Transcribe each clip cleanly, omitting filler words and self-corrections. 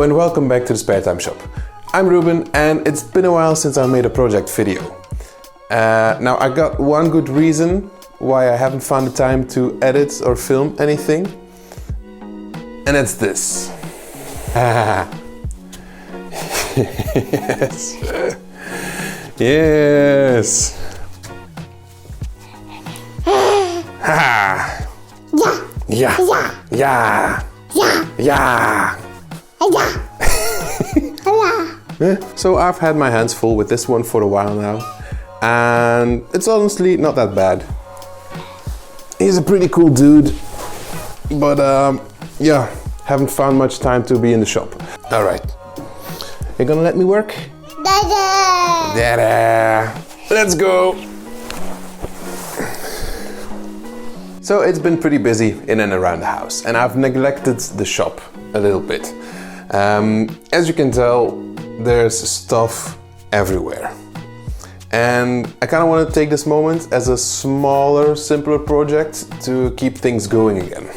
and welcome back to the Spare Time Shop. I'm Ruben and it's been a while since I made a project video. Now I got one good reason why I haven't found the time to edit or film anything, and it's this. Yes. Yes. Yeah. Yeah. Yeah. So I've had my hands full with this one for a while now, and it's honestly not that bad. He's a pretty cool dude, but yeah, haven't found much time to be in the shop. All right, you gonna let me work? Dada! Dada! Let's go! So it's been pretty busy in and around the house, and I've neglected the shop a little bit. As you can tell, there's stuff everywhere. And I kind of want to take this moment as a smaller, simpler project to keep things going again.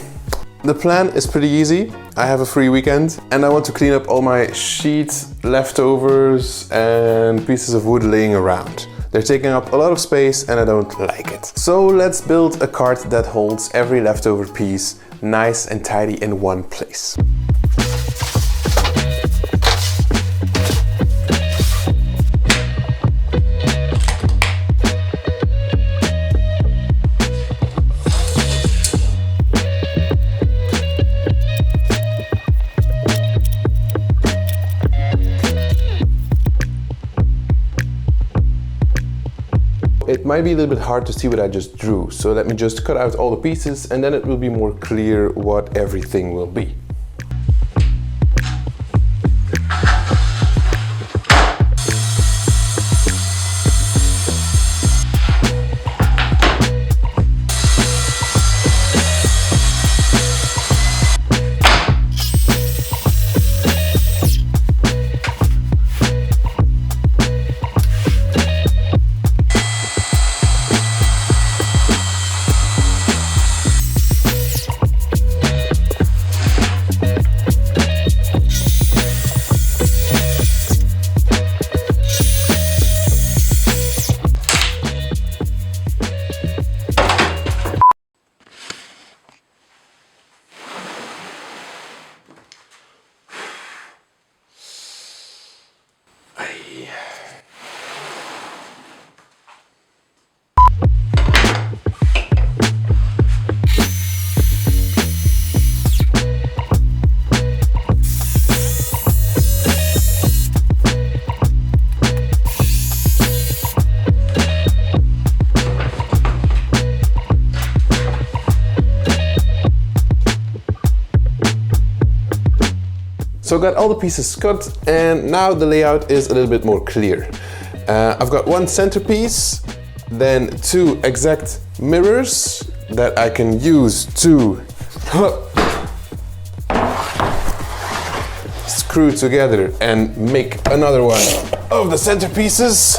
The plan is pretty easy. I have a free weekend and I want to clean up all my sheets, leftovers and pieces of wood laying around. They're taking up a lot of space and I don't like it. So let's build a cart that holds every leftover piece nice and tidy in one place. It might be a little bit hard to see what I just drew, so let me just cut out all the pieces and then it will be more clear what everything will be. So I got all the pieces cut and now the layout is a little bit more clear. I've got one centerpiece, then two exact mirrors that I can use to screw together and make another one of the centerpieces,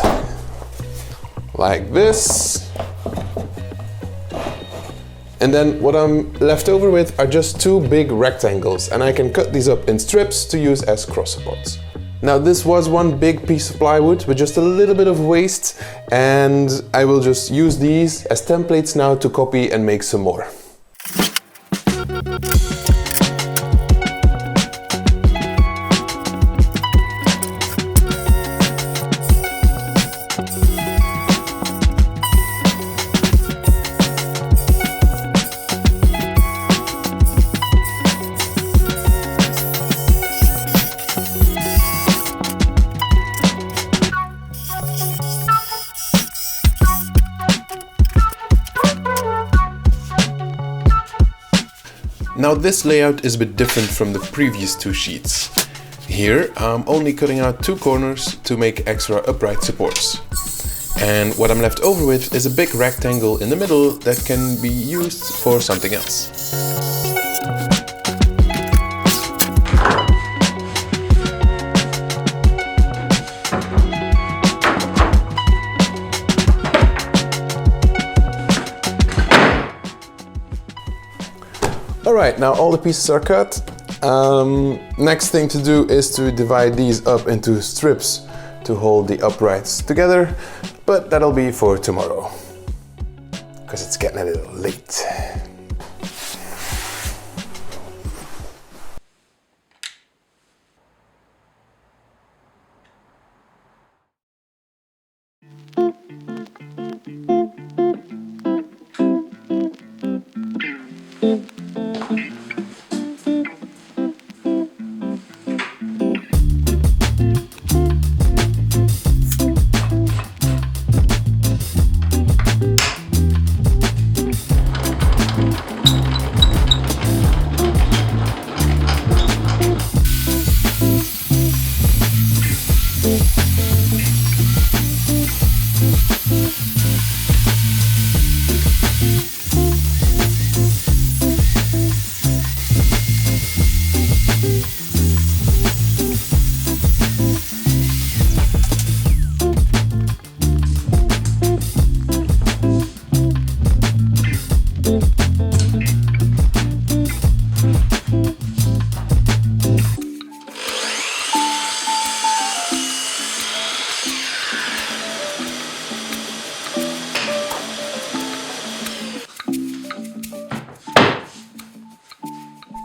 like this. And then what I'm left over with are just two big rectangles, and I can cut these up in strips to use as crosssupports. Now this was one big piece of plywood with just a little bit of waste, and I will just use these as templates now to copy and make some more. Now this layout is a bit different from the previous two sheets. Here I'm only cutting out two corners to make extra upright supports. And what I'm left over with is a big rectangle in the middle that can be used for something else. Alright, now all the pieces are cut Next thing to do is to divide these up into strips to hold the uprights together, but that'll be for tomorrow, because it's getting a little late.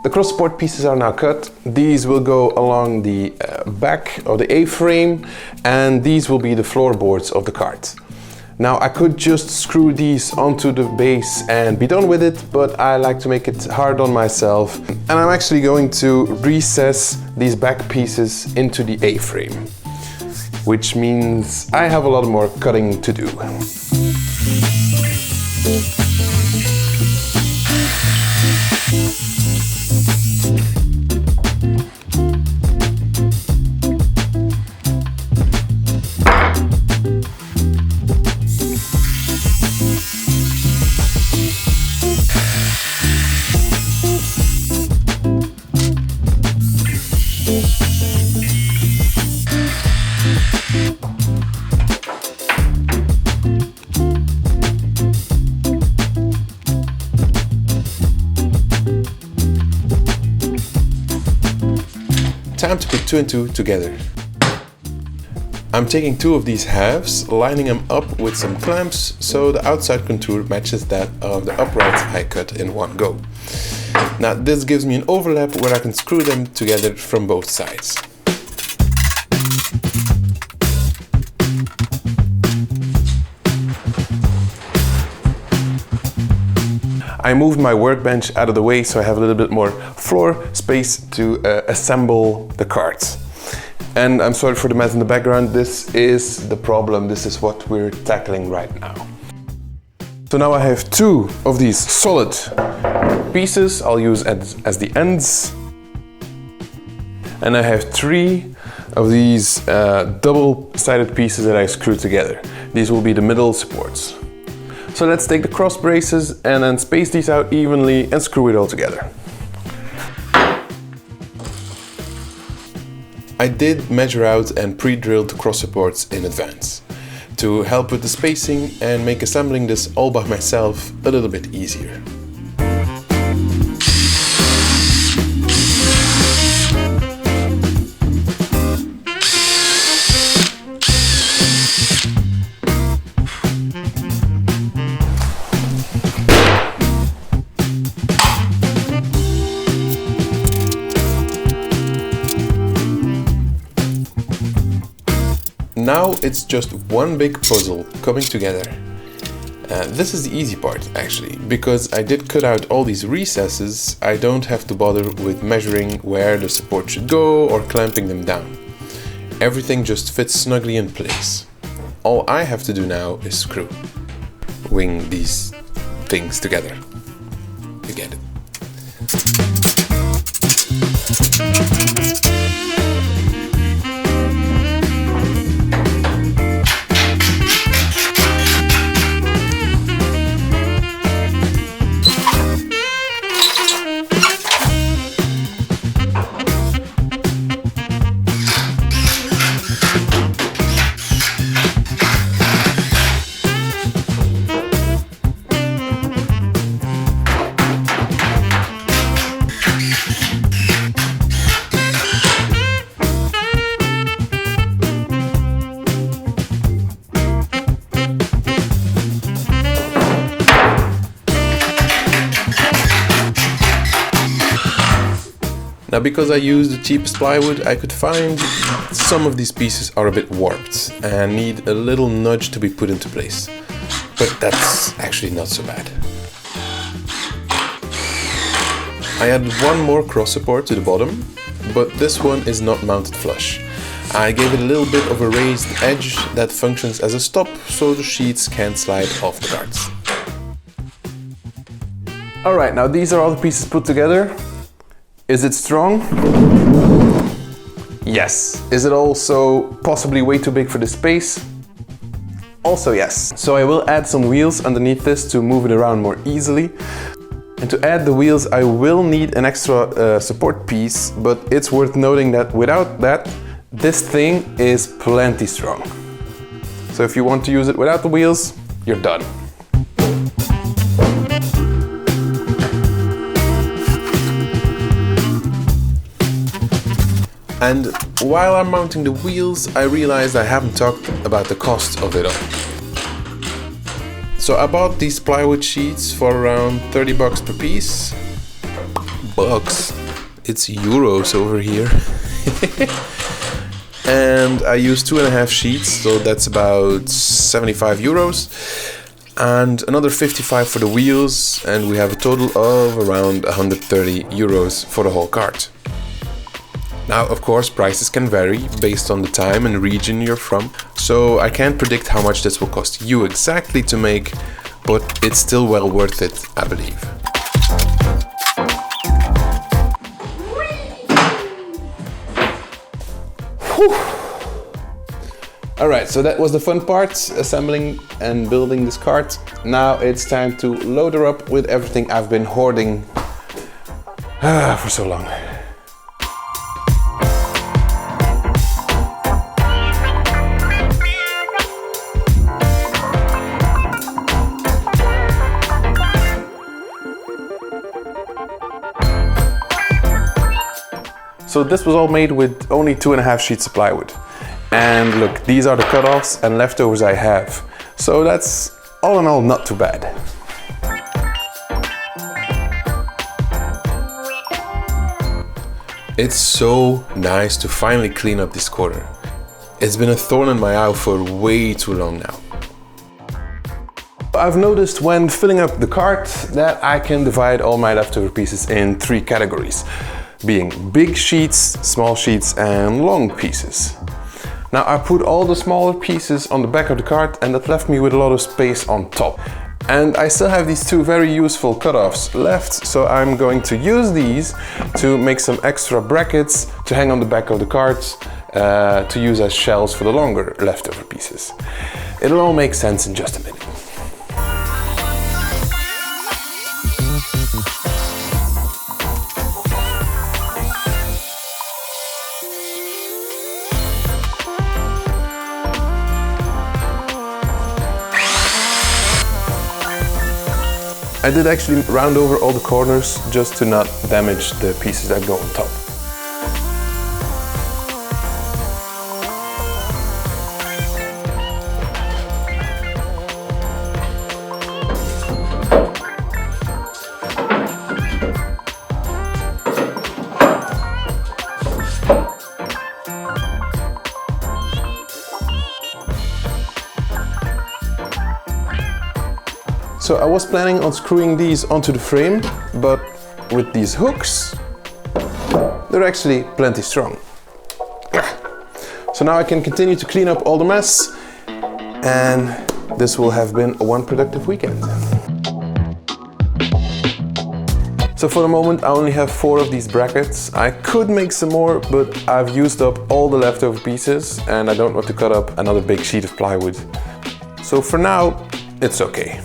The cross support pieces are now cut. These will go along the back of the A-frame, and these will be the floorboards of the cart. Now I could just screw these onto the base and be done with it, but I like to make it hard on myself, and I'm actually going to recess these back pieces into the A-frame, which means I have a lot more cutting to do. Time to put two and two together. I'm taking two of these halves, lining them up with some clamps so the outside contour matches that of the uprights I cut in one go. Now this gives me an overlap where I can screw them together from both sides. I moved my workbench out of the way so I have a little bit more floor space to assemble the carts. And I'm sorry for the mess in the background, this is the problem, this is what we're tackling right now. So now I have two of these solid pieces I'll use as the ends. And I have three of these double-sided pieces that I screw together. These will be the middle supports. So let's take the cross braces and then space these out evenly and screw it all together. I did measure out and pre-drilled the cross supports in advance to help with the spacing and make assembling this all by myself a little bit easier. Now it's just one big puzzle coming together. This is the easy part actually, because I did cut out all these recesses. I don't have to bother with measuring where the support should go or clamping them down. Everything just fits snugly in place. All I have to do now is screw, wing these things together. You get it. Now, because I used the cheapest plywood I could find, some of these pieces are a bit warped and need a little nudge to be put into place. But that's actually not so bad. I added one more cross support to the bottom, but this one is not mounted flush. I gave it a little bit of a raised edge that functions as a stop so the sheets can't slide off the cards. Alright, now these are all the pieces put together. Is it strong? Yes. Is it also possibly way too big for this space? Also yes. So I will add some wheels underneath this to move it around more easily. And to add the wheels I will need an extra support piece, but it's worth noting that without that, this thing is plenty strong. So if you want to use it without the wheels, you're done. And while I'm mounting the wheels, I realized I haven't talked about the cost of it all. So I bought these plywood sheets for around 30 bucks per piece. Bucks? It's euros over here. And I used 2.5 sheets, so that's about 75 euros. And another 55 for the wheels, and we have a total of around 130 euros for the whole cart. Now, of course, prices can vary based on the time and region you're from, so I can't predict how much this will cost you exactly to make, but it's still well worth it, I believe. Alright, so that was the fun part, assembling and building this cart. Now it's time to load her up with everything I've been hoarding for so long. So this was all made with only 2.5 sheets of plywood. And look, these are the cutoffs and leftovers I have. So that's all in all not too bad. It's so nice to finally clean up this corner. It's been a thorn in my eye for way too long now. I've noticed when filling up the cart that I can divide all my leftover pieces in 3 categories, being big sheets, small sheets and long pieces. Now I put all the smaller pieces on the back of the cart and that left me with a lot of space on top. And I still have these 2 very useful cutoffs left, so I'm going to use these to make some extra brackets to hang on the back of the cart to use as shelves for the longer leftover pieces. It'll all make sense in just a minute. I did actually round over all the corners just to not damage the pieces that go on top. So I was planning on screwing these onto the frame, but with these hooks, they're actually plenty strong. So now I can continue to clean up all the mess, and this will have been one productive weekend. So for the moment I only have 4 of these brackets. I could make some more, but I've used up all the leftover pieces and I don't want to cut up another big sheet of plywood. So for now, it's okay.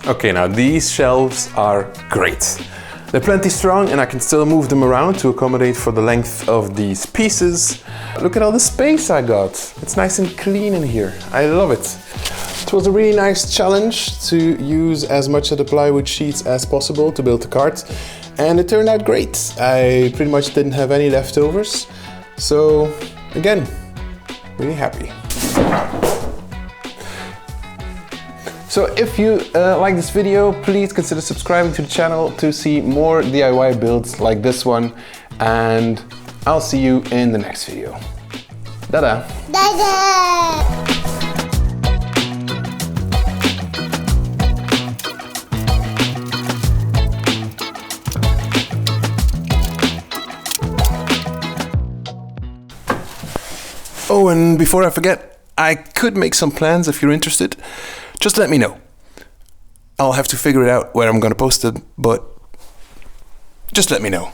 Okay, now these shelves are great. They're plenty strong and I can still move them around to accommodate for the length of these pieces. Look at all the space I got. It's nice and clean in here. I love it. It was a really nice challenge to use as much of the plywood sheets as possible to build the cart, and it turned out great. I pretty much didn't have any leftovers. So again, really happy. So if you like this video, please consider subscribing to the channel to see more DIY builds like this one, and I'll see you in the next video. Tada! Dada! Oh, and before I forget, I could make some plans if you're interested. Just let me know. I'll have to figure it out where I'm gonna post it, but just let me know.